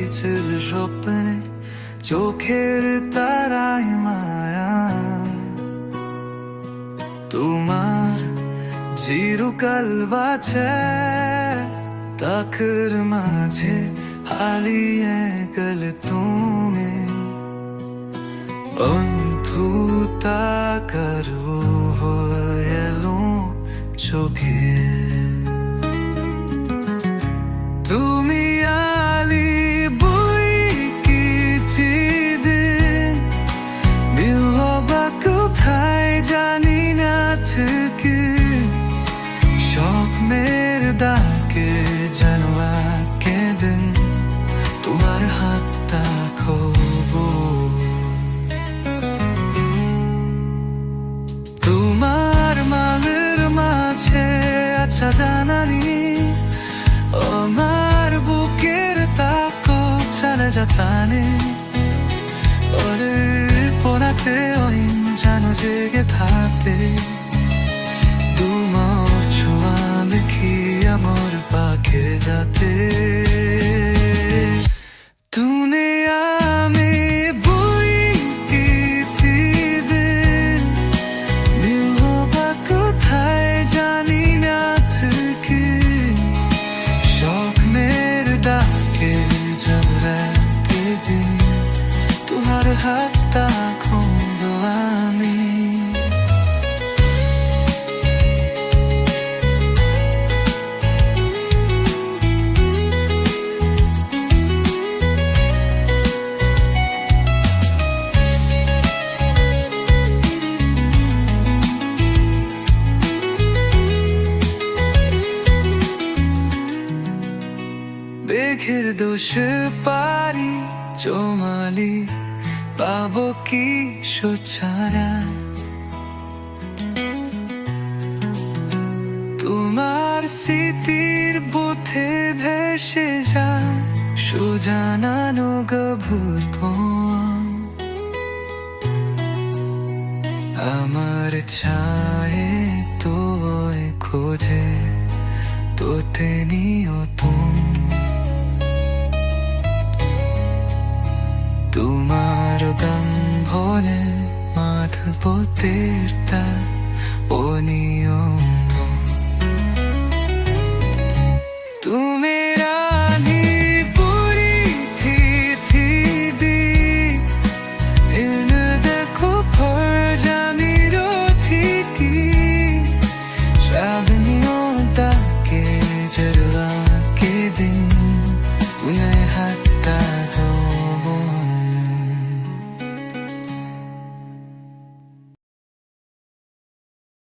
কিছুর স্বপ্নে চোখের তারায় মায়া তোমার চিরকাল বাঁচে তাকর মাঝে হারিয়ে গেলে তুমি অদ্ভুতাকার হয়ে এলো চোখে তুমি আলি বই কি দিন বিহবা কোথায় জানি না থেকে স্বপ্নের ডাকে যেন কেঁদেন তোমার হাতটা খোবো তোমার মালের মাঝে আচ্ছা জানানি আমার বুকের তাকো চলে যাতানে ওরের পোনাতে ওই জানো জেগে থাকতে তোমার ছোঁয়া দেখি আমার পাখে যাতে তুমি আমি বই দিন বিহবা কোথায় জানি না থেকে স্বপ্নের ডাকে জবরাতে দিন তোমার হাতটা খুঁজো আমি মেঘের দোষে পারি জমালি পাবো কি সোছারা তোমার স্মৃতির বুথে ভেসে যায় সুজানানো গভীর পোম আমার ছায়ে তোয় খোঁজে তোতে নিয়ত তোমার গন্ধনে মাধবতের তার অনিয়ত তুমি